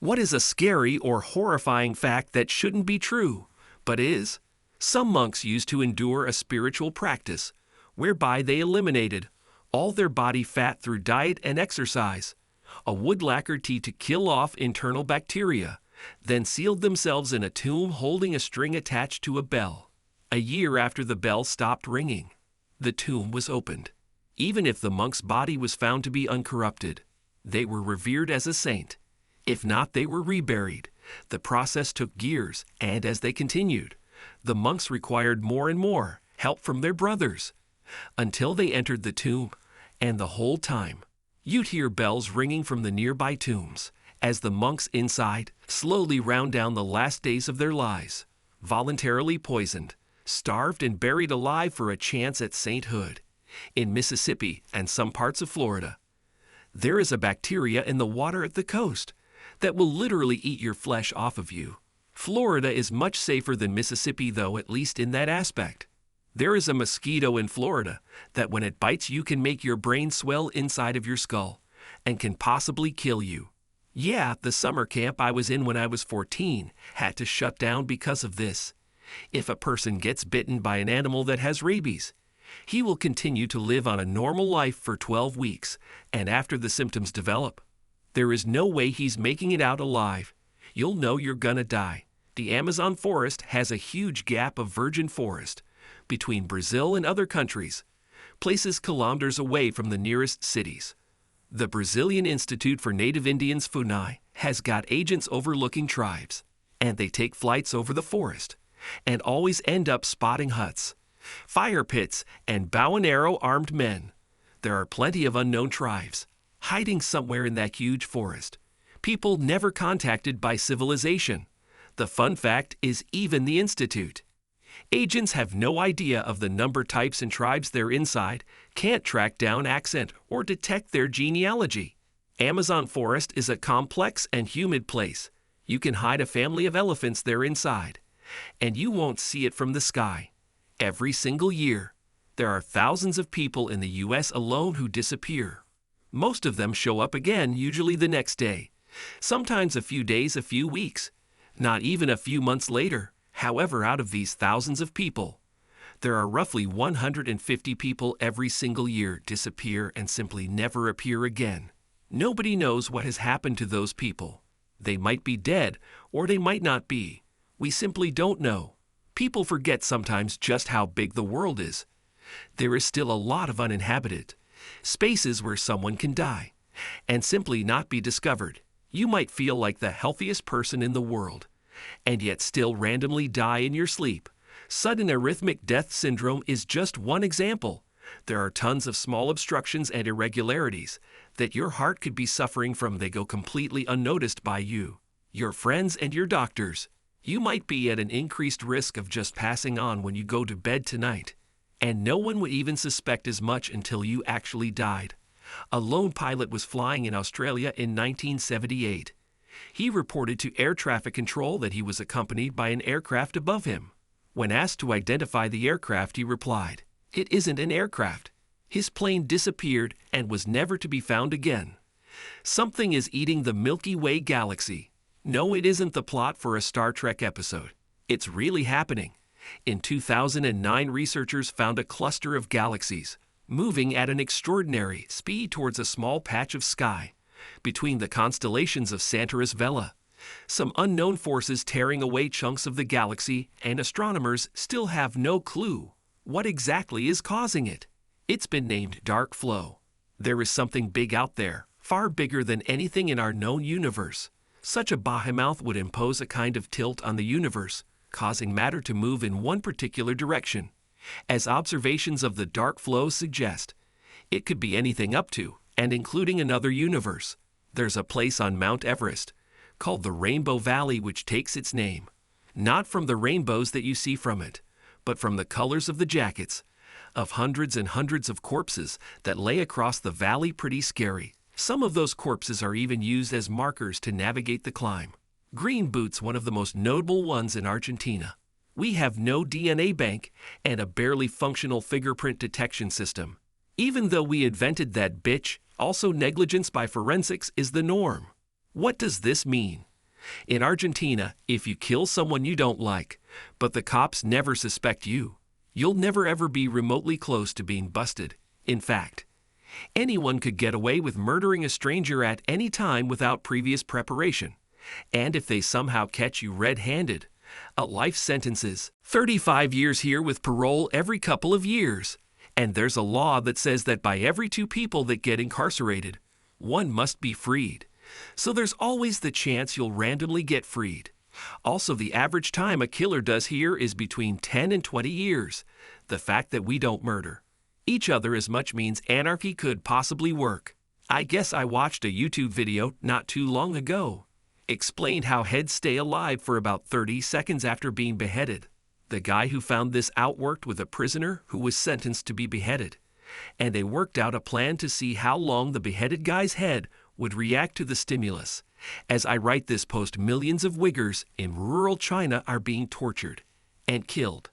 What is a scary or horrifying fact that shouldn't be true, but is? Some monks used to endure a spiritual practice, whereby they eliminated all their body fat through diet and exercise, a wood lacquer tea to kill off internal bacteria, then sealed themselves in a tomb holding a string attached to a bell. A year after the bell stopped ringing, the tomb was opened. Even if the monk's body was found to be uncorrupted, they were revered as a saint. If not, they were reburied. The process took years, and as they continued, the monks required more and more help from their brothers, until they entered the tomb, and the whole time, you'd hear bells ringing from the nearby tombs, as the monks inside slowly round down the last days of their lives, voluntarily poisoned, starved and buried alive for a chance at sainthood. In Mississippi and some parts of Florida, there is a bacteria in the water at the coast that will literally eat your flesh off of you. Florida is much safer than Mississippi, though, at least in that aspect. There is a mosquito in Florida that when it bites you can make your brain swell inside of your skull and can possibly kill you. Yeah, the summer camp I was in when I was 14 had to shut down because of this. If a person gets bitten by an animal that has rabies, he will continue to live on a normal life for 12 weeks, and after the symptoms develop, there is no way he's making it out alive. You'll know you're gonna die. The Amazon forest has a huge gap of virgin forest between Brazil and other countries, places kilometers away from the nearest cities. The Brazilian Institute for Native Indians, FUNAI, has got agents overlooking tribes, and they take flights over the forest and always end up spotting huts, fire pits, and bow and arrow armed men. There are plenty of unknown tribes hiding somewhere in that huge forest, people never contacted by civilization. The fun fact is even the Institute. Agents have no idea of the number, types, and tribes they're inside, can't track down accent or detect their genealogy. Amazon forest is a complex and humid place. You can hide a family of elephants there inside, and you won't see it from the sky. Every single year, there are thousands of people in the U.S. alone who disappear. Most of them show up again, usually the next day, sometimes a few days, a few weeks, not even a few months later. However, out of these thousands of people, there are roughly 150 people every single year disappear and simply never appear again. Nobody knows what has happened to those people. They might be dead, or they might not be. We simply don't know. People forget sometimes just how big the world is. There is still a lot of uninhabited spaces where someone can die and simply not be discovered. You might feel like the healthiest person in the world, and yet still randomly die in your sleep. Sudden arrhythmic death syndrome is just one example. There are tons of small obstructions and irregularities that your heart could be suffering from. They go completely unnoticed by you, your friends, and your doctors. You might be at an increased risk of just passing on when you go to bed tonight, and no one would even suspect as much until you actually died. A lone pilot was flying in Australia in 1978. He reported to air traffic control that he was accompanied by an aircraft above him. When asked to identify the aircraft, he replied, "It isn't an aircraft." His plane disappeared and was never to be found again. Something is eating the Milky Way galaxy. No, it isn't the plot for a Star Trek episode. It's really happening. In 2009, researchers found a cluster of galaxies moving at an extraordinary speed towards a small patch of sky between the constellations of Santaris Vela. Some unknown forces tearing away chunks of the galaxy, and astronomers still have no clue what exactly is causing it. It's been named dark flow. There is something big out there, far bigger than anything in our known universe. Such a behemoth would impose a kind of tilt on the universe, causing matter to move in one particular direction. As observations of the dark flow suggest, it could be anything up to and including another universe. There's a place on Mount Everest called the Rainbow Valley, which takes its name not from the rainbows that you see from it, but from the colors of the jackets of hundreds and hundreds of corpses that lay across the valley. Pretty scary. Some of those corpses are even used as markers to navigate the climb. Green Boots, one of the most notable ones in Argentina. We have no DNA bank and a barely functional fingerprint detection system. Even though we invented that bitch, also negligence by forensics is the norm. What does this mean? In Argentina, if you kill someone you don't like, but the cops never suspect you, you'll never ever be remotely close to being busted. In fact, anyone could get away with murdering a stranger at any time without previous preparation. And if they somehow catch you red-handed, a life sentence is 35 years here with parole every couple of years. And there's a law that says that by every 2 people that get incarcerated, 1 must be freed. So there's always the chance you'll randomly get freed. Also, the average time a killer does here is between 10 and 20 years. The fact that we don't murder each other as much means anarchy could possibly work. I guess I watched a YouTube video not too long ago. Explained how heads stay alive for about 30 seconds after being beheaded. The guy who found this out worked with a prisoner who was sentenced to be beheaded, and they worked out a plan to see how long the beheaded guy's head would react to the stimulus. As I write this post, millions of Uyghurs in rural China are being tortured and killed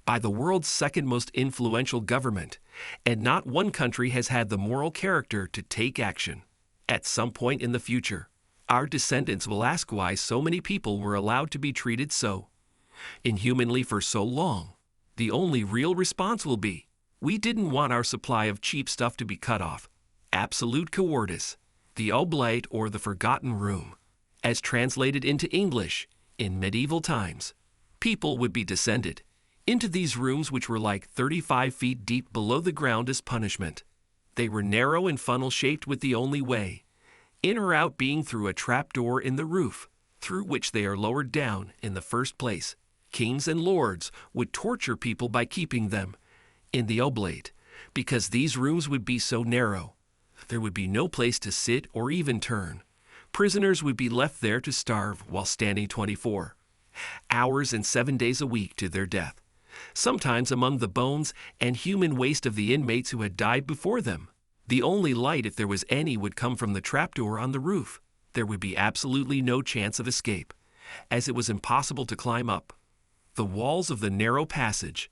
by the world's second most influential government, and not one country has had the moral character to take action. At some point in the future, our descendants will ask why so many people were allowed to be treated so inhumanly for so long. The only real response will be, we didn't want our supply of cheap stuff to be cut off. Absolute cowardice. The oblate, or the forgotten room. As translated into English, in medieval times, people would be descended into these rooms, which were like 35 feet deep below the ground, as punishment. They were narrow and funnel-shaped, with the only way in or out being through a trapdoor in the roof, through which they are lowered down in the first place. Kings and lords would torture people by keeping them in the oblate, because these rooms would be so narrow. There would be no place to sit or even turn. Prisoners would be left there to starve while standing 24 hours and 7 days a week to their death, sometimes among the bones and human waste of the inmates who had died before them. The only light, if there was any, would come from the trapdoor on the roof. There would be absolutely no chance of escape, as it was impossible to climb up the walls of the narrow passage.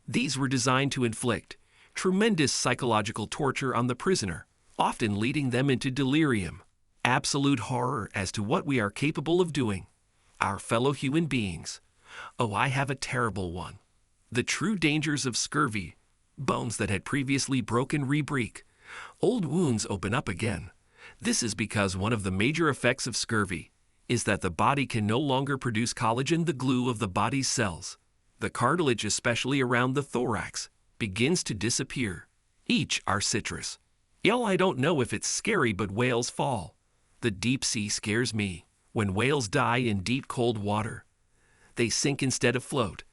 These were designed to inflict tremendous psychological torture on the prisoner, often leading them into delirium, absolute horror as to what we are capable of doing, our fellow human beings. Oh, I have a terrible one. The true dangers of scurvy. Bones that had previously broken re-break. Old wounds open up again. This is because one of the major effects of scurvy is that the body can no longer produce collagen, the glue of the body's cells. The cartilage, especially around the thorax, begins to disappear. Each are citrus. I don't know if it's scary, but whales fall. The deep sea scares me. When whales die in deep cold water, they sink instead of float,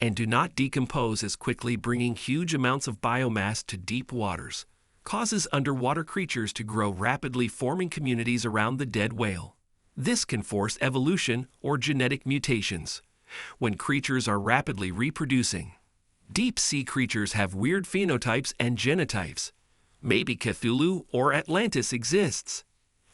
and do not decompose as quickly, bringing huge amounts of biomass to deep waters. Causes underwater creatures to grow rapidly, forming communities around the dead whale. This can force evolution or genetic mutations. When creatures are rapidly reproducing, deep sea creatures have weird phenotypes and genotypes. Maybe Cthulhu or Atlantis exists.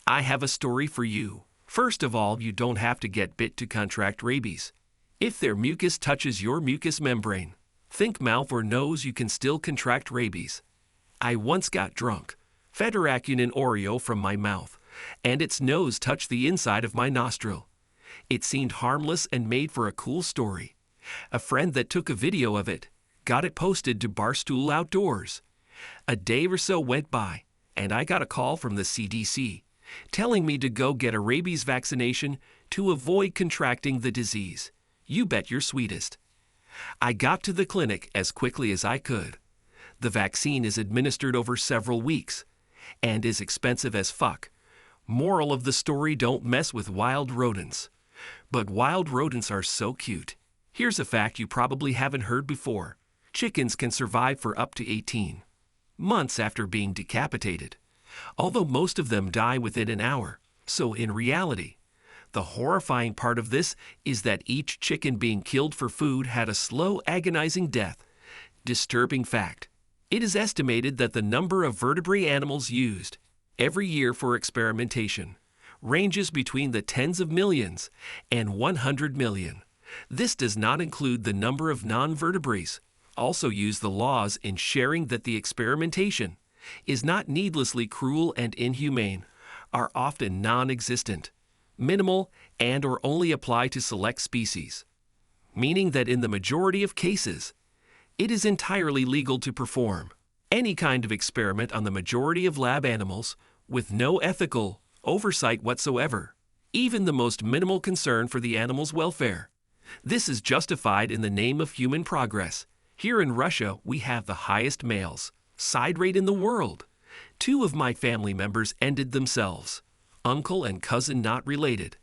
I have a story for you. First of all, you don't have to get bit to contract rabies. If their mucus touches your mucous membrane, think mouth or nose, you can still contract rabies. I once got drunk, fed Aracunin Oreo from my mouth, and its nose touched the inside of my nostril. It seemed harmless and made for a cool story. A friend that took a video of it got it posted to Barstool Outdoors. A day or so went by, and I got a call from the CDC telling me to go get a rabies vaccination to avoid contracting the disease. You bet your sweetest. I got to the clinic as quickly as I could. The vaccine is administered over several weeks and is expensive as fuck. Moral of the story: don't mess with wild rodents. But wild rodents are so cute. Here's a fact you probably haven't heard before. Chickens can survive for up to 18 months after being decapitated, although most of them die within an hour. So in reality, the horrifying part of this is that each chicken being killed for food had a slow, agonizing death. Disturbing fact. It is estimated that the number of vertebrate animals used every year for experimentation ranges between the tens of millions and 100 million. This does not include the number of non-vertebrates. Also use the laws in sharing that the experimentation is not needlessly cruel and inhumane, are often non-existent. minimal, and or only apply to select species, meaning that in the majority of cases, it is entirely legal to perform any kind of experiment on the majority of lab animals with no ethical oversight whatsoever, even the most minimal concern for the animal's welfare. This is justified in the name of human progress. Here in Russia, we have the highest males side rate in the world. 2 of my family members ended themselves, uncle and cousin not related,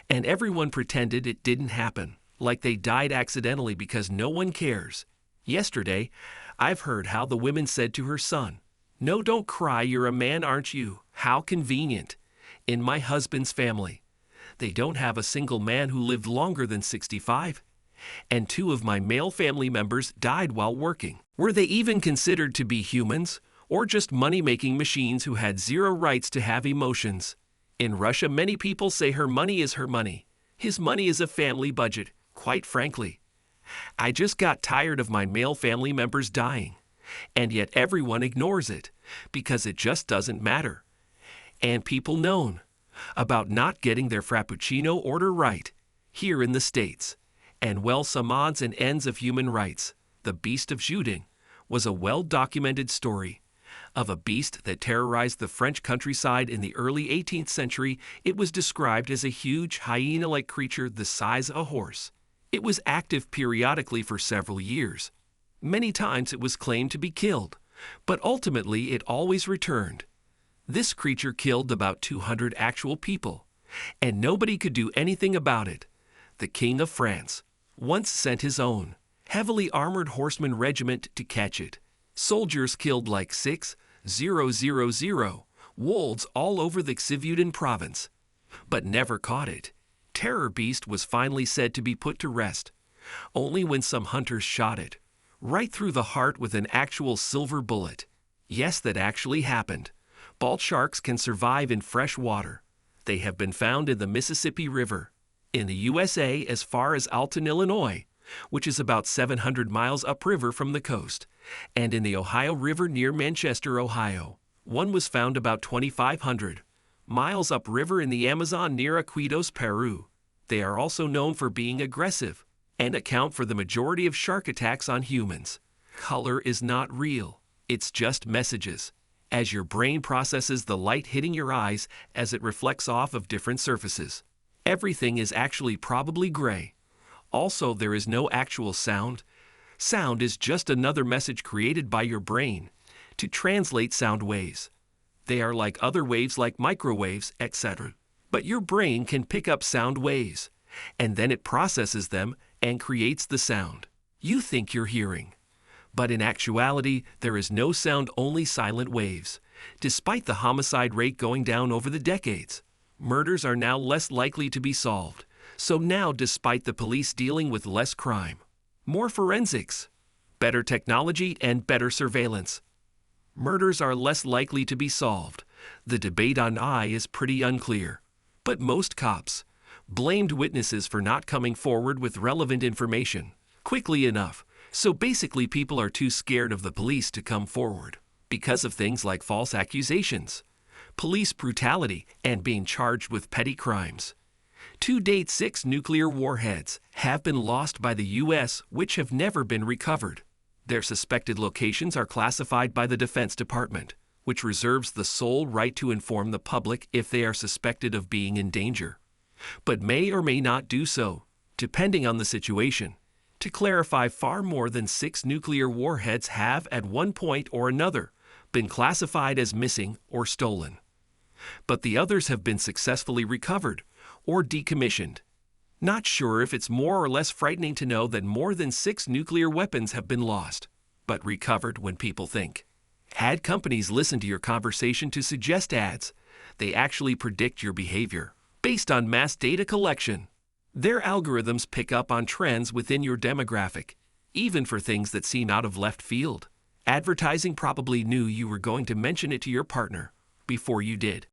and everyone pretended it didn't happen, like they died accidentally because no one cares. Yesterday, I've heard how the woman said to her son, "No, don't cry, you're a man, aren't you? How convenient." In my husband's family, they don't have a single man who lived longer than 65. And 2 of my male family members died while working. Were they even considered to be humans, or just money-making machines who had zero rights to have emotions? In Russia, many people say her money is her money. His money is a family budget, quite frankly. I just got tired of my male family members dying, and yet everyone ignores it, because it just doesn't matter. And people known about not getting their Frappuccino order right here in the States. And well, some odds and ends of human rights. The Beast of Judin was a well-documented story of a beast that terrorized the French countryside in the early 18th century. It was described as a huge hyena-like creature the size of a horse. It was active periodically for several years. Many times it was claimed to be killed, but ultimately it always returned. This creature killed about 200 actual people, and nobody could do anything about it. The King of France once sent his own heavily armored horseman regiment to catch it. Soldiers killed like 6,000 wolves all over the Xivudan province, but never caught it. Terror Beast was finally said to be put to rest, only when some hunters shot it right through the heart with an actual silver bullet. Yes, that actually happened. Bald sharks can survive in fresh water. They have been found in the Mississippi River, in the USA as far as Alton, Illinois, which is about 700 miles upriver from the coast, and in the Ohio River near Manchester, Ohio. One was found about 2,500 miles upriver in the Amazon near Iquitos, Peru. They are also known for being aggressive and account for the majority of shark attacks on humans. Color is not real. It's just messages, as your brain processes the light hitting your eyes as it reflects off of different surfaces. Everything is actually probably gray. Also, there is no actual sound. Sound is just another message created by your brain to translate sound waves. They are like other waves like microwaves, etc. But your brain can pick up sound waves, and then it processes them and creates the sound you think you're hearing. But in actuality, there is no sound, only silent waves. Despite the homicide rate going down over the decades, murders are now less likely to be solved. So now, despite the police dealing with less crime, more forensics, better technology, and better surveillance, murders are less likely to be solved. The debate on I is pretty unclear. But most cops blamed witnesses for not coming forward with relevant information quickly enough. So basically, people are too scared of the police to come forward because of things like false accusations, police brutality, and being charged with petty crimes. To date, 6 nuclear warheads have been lost by the U.S., which have never been recovered. Their suspected locations are classified by the Defense Department, which reserves the sole right to inform the public if they are suspected of being in danger, but may or may not do so, depending on the situation. To clarify, far more than 6 nuclear warheads have, at one point or another, been classified as missing or stolen. But the others have been successfully recovered or decommissioned. Not sure if it's more or less frightening to know that more than 6 nuclear weapons have been lost, but recovered when people think. Ad companies listen to your conversation to suggest ads. They actually predict your behavior based on mass data collection. Their algorithms pick up on trends within your demographic, even for things that seem out of left field. Advertising probably knew you were going to mention it to your partner before you did.